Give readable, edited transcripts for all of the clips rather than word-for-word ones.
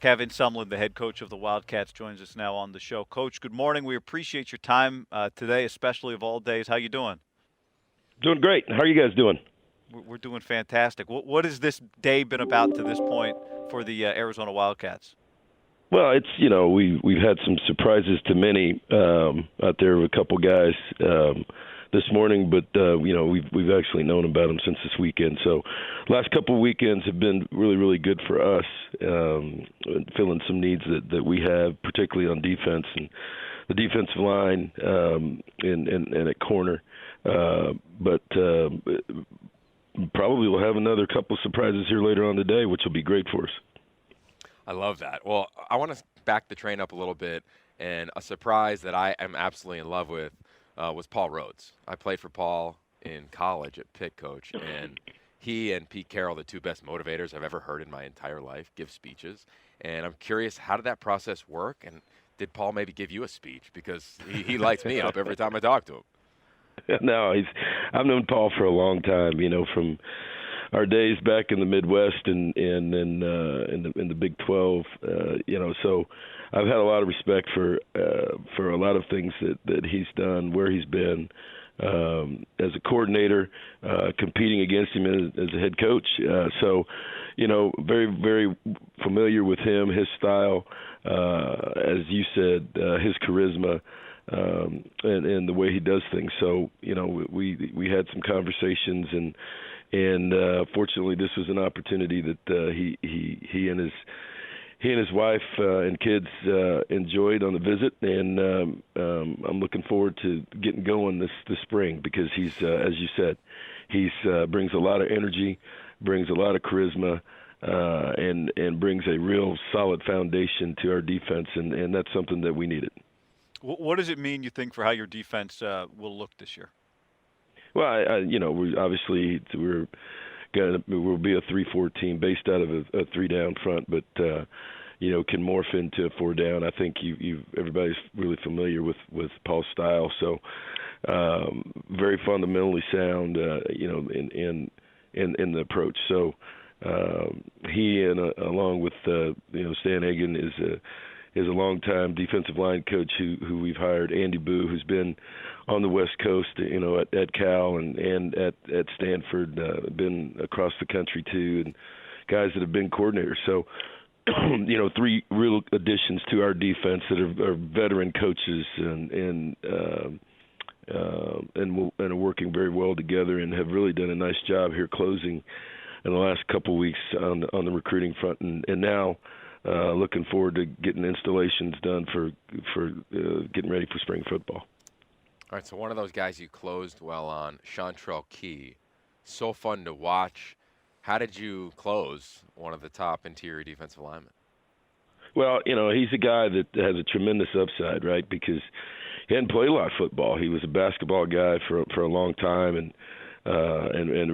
Kevin Sumlin, the head coach of the Wildcats, joins us now on the show. Coach, good morning. We appreciate your time today, especially of all days. How you doing? Doing great. How are you guys doing? We're doing fantastic. What has this day been about to this point for the Arizona Wildcats? Well, it's we've had some surprises to many out there with a couple guys this morning, but we've actually known about them since this weekend. So, last couple of weekends have been really good for us, filling some needs that we have, particularly on defense and the defensive line and at corner. But probably we'll have another couple surprises here later on today, which will be great for us. I love that. Well, I want to back the train up a little bit, and a surprise that I am absolutely in love with was Paul Rhoads. I played for Paul in college at Pitt, Coach, and he and Pete Carroll, the two best motivators I've ever heard in my entire life, give speeches. And I'm curious, how did that process work? And did Paul maybe give you a speech? Because he lights me up every time I talk to him. No, I've known Paul for a long time. From our days back in the Midwest and in the Big 12. So I've had a lot of respect for a lot of things that he's done, where he's been as a coordinator, competing against him as a head coach. Very familiar with him, his style, as you said, his charisma. And the way he does things. So, we had some conversations, and fortunately, this was an opportunity that he and his wife and kids enjoyed on the visit, and I'm looking forward to getting going this spring because he's, as you said, he's brings a lot of energy, brings a lot of charisma. And brings a real solid foundation to our defense, and that's something that we needed. What does it mean, you think, for how your defense will look this year? Well, we obviously we'll be a 3-4 team based out of a 3-down front, but can morph into a 4-down. I think everybody's really familiar with Paul's style, so very fundamentally sound, in the approach. So he and along with Stan Egan is a longtime defensive line coach who we've hired, Andy Boo, who's been on the West Coast, at Cal and at Stanford, been across the country too, and guys that have been coordinators. So, three real additions to our defense that are veteran coaches and are working very well together and have really done a nice job here closing in the last couple of weeks on the recruiting front, and now. Looking forward to getting installations done for getting ready for spring football. All right, so one of those guys you closed well on, Chantrell Key, so fun to watch. How did you close one of the top interior defensive linemen? Well, he's a guy that has a tremendous upside, right? Because he hadn't played a lot of football. He was a basketball guy for a long time, and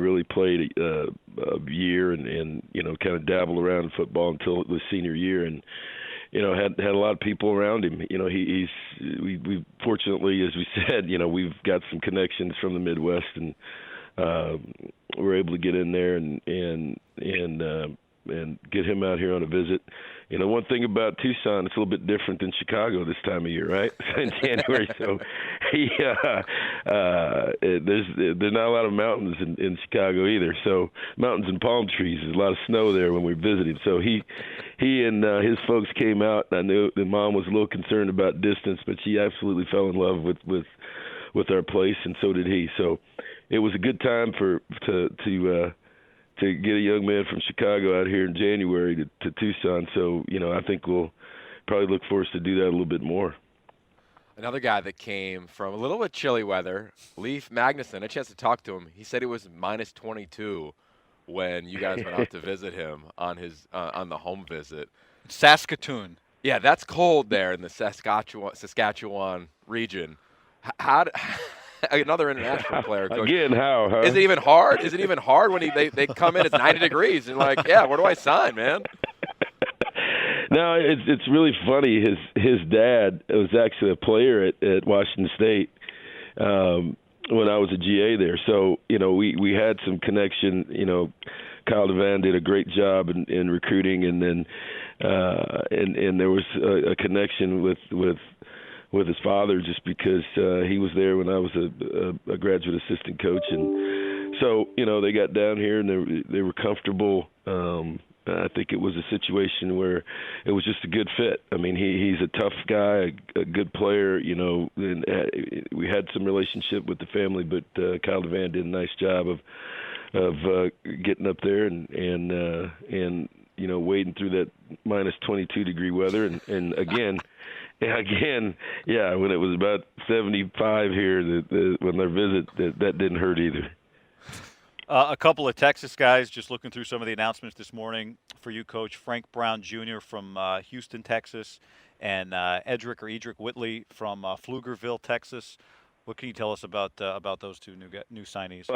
really played a year and kind of dabbled around in football until his senior year, and had a lot of people around him. We fortunately, as we said, we've got some connections from the Midwest, and we're able to get in there and get him out here on a visit. One thing about Tucson, it's a little bit different than Chicago this time of year, right? In January, so there's not a lot of mountains in Chicago either. So mountains and palm trees. There's a lot of snow there when we visit him. So he and his folks came out. And I knew the mom was a little concerned about distance, but she absolutely fell in love with our place, and so did he. So it was a good time to get a young man from Chicago out here in January to Tucson. So, I think we'll probably look for us to do that a little bit more. Another guy that came from a little bit chilly weather, Leif Magnuson. A chance to talk to him. He said it was minus 22 when you guys went out to visit him on on the home visit. Saskatoon. Yeah, that's cold there in the Saskatchewan region. Another international player, Coach. Again, how? Huh? Is it even hard? Is it even hard when they come in? It's 90 degrees and like, yeah, where do I sign, man? No, it's really funny. His dad was actually a player at Washington State when I was a GA there. So we had some connection. Kyle Devan did a great job in recruiting, and then and there was a connection with his father just because he was there when I was a graduate assistant coach, and so they got down here and they were comfortable. I think it was a situation where it was just a good fit. I mean, he's a tough guy, a good player, and we had some relationship with the family, but Kyle DeVan did a nice job of getting up there and wading through that minus 22 degree weather, and again, when it was about 75 here, when their visit, that didn't hurt either. A couple of Texas guys, just looking through some of the announcements this morning for you, Coach. Frank Brown Jr. from Houston, Texas, and Edric Whitley from Pflugerville, Texas. What can you tell us about those two new signees?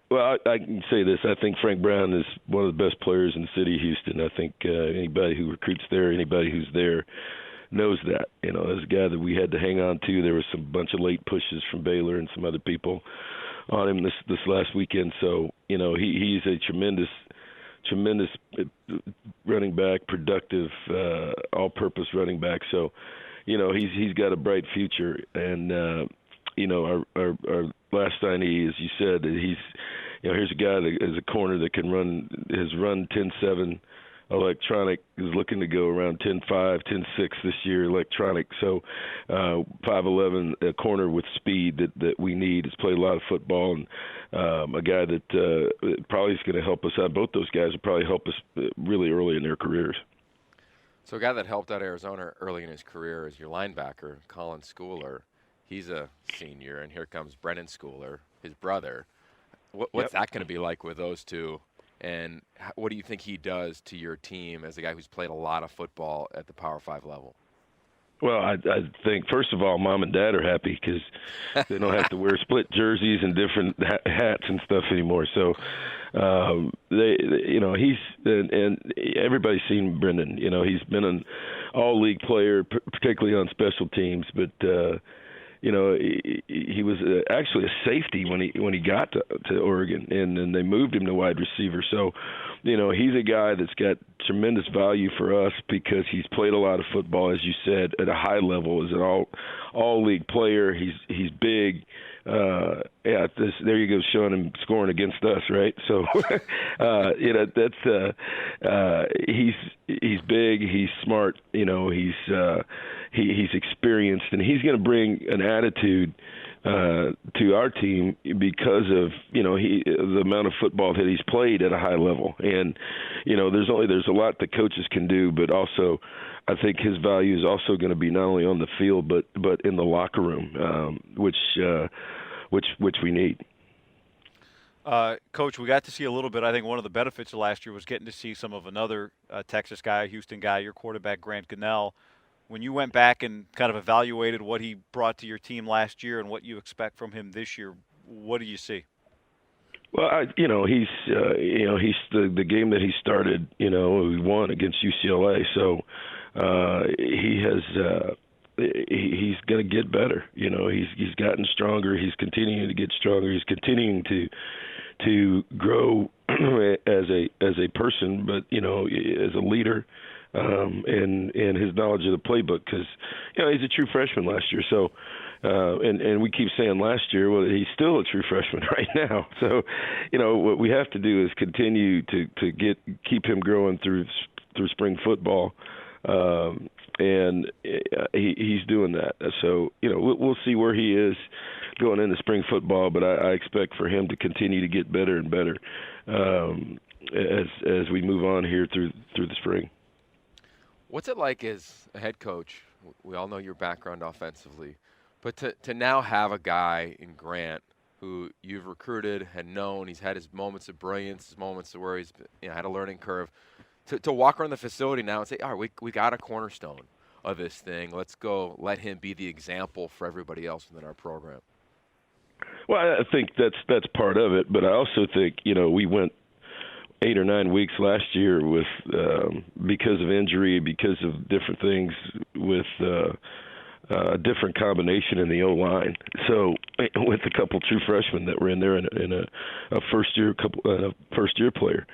Well, I can say this. I think Frank Brown is one of the best players in the city of Houston. I think anybody who recruits there, anybody who's there, knows that. As a guy that we had to hang on to, there was some bunch of late pushes from Baylor and some other people on him this last weekend. So, he's a tremendous running back, productive, all-purpose running back. So, he's got a bright future. And, our last signee, as you said, here's a guy that is a corner that can has run 10.7 electronic, is looking to go around 10.5, 10.6 this year electronic. So 5'11", a corner with speed that we need. Has played a lot of football, and a guy that probably is going to help us out. Both those guys will probably help us really early in their careers. So a guy that helped out Arizona early in his career is your linebacker, Colin Schooler. He's a senior, and here comes Brennan Schooler, his brother. What's that going to be like with those two? And what do you think he does to your team as a guy who's played a lot of football at the Power 5 level? Well, I think, first of all, Mom and Dad are happy because they don't have to wear split jerseys and different hats and stuff anymore. So, he's and everybody's seen Brendan. He's been an all-league player, particularly on special teams, but he was actually a safety when he got to Oregon, and then they moved him to wide receiver. So, he's a guy that's got tremendous value for us because he's played a lot of football, as you said, at a high level as an all league player. He's big. There you go, showing him scoring against us, right? So, he's big, he's smart, he's experienced, and he's going to bring an attitude to our team because of the amount of football that he's played at a high level. And there's a lot that coaches can do, but also I think his value is also going to be not only on the field but in the locker room, which we need. Coach, we got to see a little bit. I think one of the benefits of last year was getting to see some of another Texas guy, Houston guy, your quarterback, Grant Canal. When you went back and kind of evaluated what he brought to your team last year and what you expect from him this year, what do you see? Well, he's the game that he started, we won against UCLA. So he's going to get better. He's gotten stronger. He's continuing to get stronger. He's continuing to grow as a person, but as a leader. And his knowledge of the playbook, because he's a true freshman last year. So, and we keep saying last year, well, he's still a true freshman right now. So, what we have to do is continue to keep him growing through spring football, and he's doing that. So, we'll see where he is going into spring football, but I expect for him to continue to get better and better as we move on here through the spring. What's it like as a head coach? We all know your background offensively, but to now have a guy in Grant who you've recruited and known, he's had his moments of brilliance, his moments where he's had a learning curve, to walk around the facility now and say, all right, we got a cornerstone of this thing. Let's go let him be the example for everybody else within our program. Well, I think that's part of it, but I also think, we went 8 or 9 weeks last year with because of injury, because of different things, with a different combination in the O-line. So with a couple true freshmen that were in there and a first year player.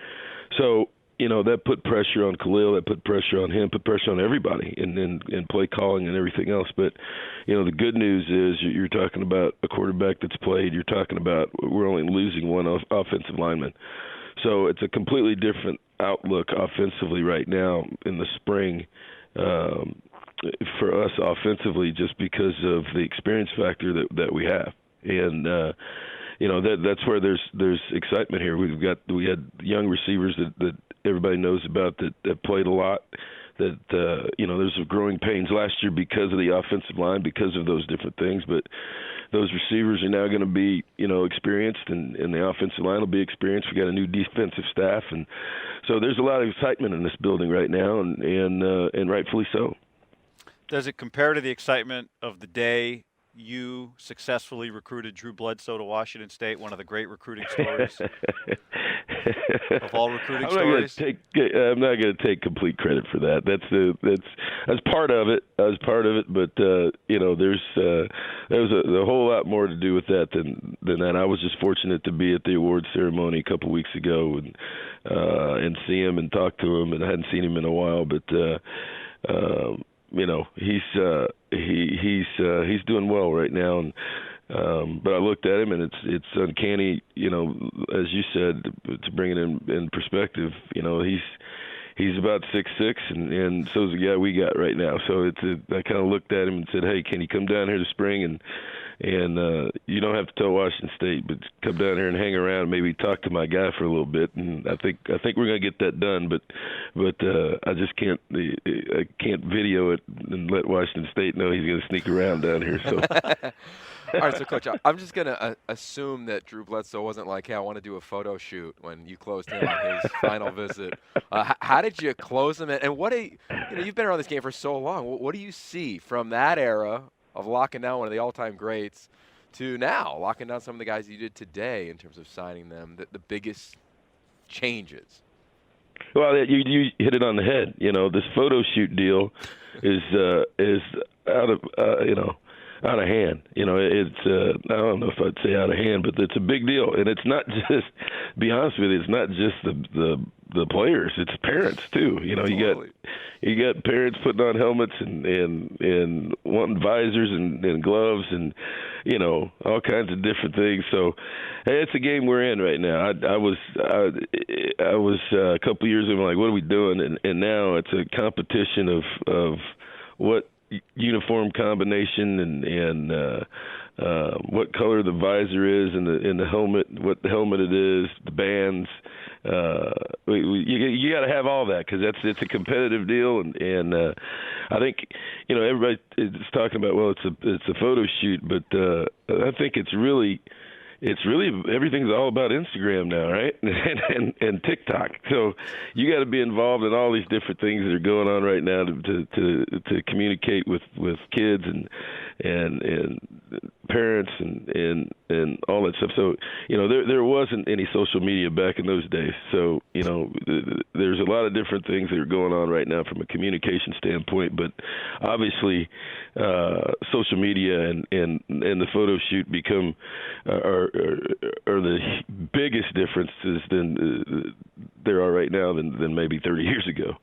So that put pressure on Khalil, that put pressure on him, put pressure on everybody in play calling and everything else. But, the good news is you're talking about a quarterback that's played. You're talking about we're only losing one offensive lineman. So it's a completely different outlook offensively right now in the spring for us offensively, just because of the experience factor that we have. And that's where there's excitement here. We had young receivers that everybody knows about that played a lot. That there's growing pains last year because of the offensive line, because of those different things. But those receivers are now going to be experienced, and the offensive line will be experienced. We got a new defensive staff, and so there's a lot of excitement in this building right now, and rightfully so. Does it compare to the excitement of the day you successfully recruited Drew Bledsoe to Washington State, one of the great recruiting stories of all recruiting stories? I'm not going to take complete credit for that. That's part of it. I was part of it, but there was a whole lot more to do with that than that. I was just fortunate to be at the awards ceremony a couple weeks ago and see him and talk to him, and I hadn't seen him in a while, but. He's doing well right now, and but I looked at him, and it's uncanny, as you said, to bring it in perspective. He's about 6'6", and so's the guy we got right now. So I kind of looked at him and said, hey, can you come down here this spring and you don't have to tell Washington State, but come down here and hang around, maybe talk to my guy for a little bit. And I think we're going to get that done, but I just can't video it and let Washington State know he's going to sneak around down here. So. All right, so Coach, I'm just going to assume that Drew Bledsoe wasn't like, hey, I want to do a photo shoot when you closed him on his final visit. How did you close him? And you've been around this game for so long. What do you see from that era of locking down one of the all-time greats to now locking down some of the guys you did today in terms of signing them, the biggest changes? Well, you hit it on the head. This photo shoot deal is out of hand. It's I don't know if I'd say out of hand, but it's a big deal, and it's not just. To be honest with you, it's not just the players; it's parents too. Totally. You got parents putting on helmets and wanting visors and gloves and all kinds of different things. So hey, it's a game we're in right now. I was a couple of years ago, like, what are we doing? And now it's a competition of what uniform combination and what color the visor is and the helmet, what the helmet it is, the bands. You got to have all that because it's a competitive deal, and I think everybody is talking about, well, it's a photo shoot, but I think it's really everything's all about Instagram now, right? and TikTok. So you got to be involved in all these different things that are going on right now to communicate with kids and parents and all that stuff. So there wasn't any social media back in those days. So there's a lot of different things that are going on right now from a communication standpoint. But obviously, social media and the photo shoot become are the biggest differences than there are right now than maybe 30 years ago.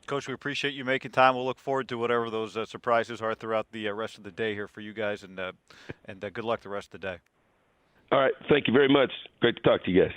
Coach, we appreciate you making time. We'll look forward to whatever those surprises are throughout the rest of the day here for you guys, and good luck the rest of the day. All right. Thank you very much. Great to talk to you guys.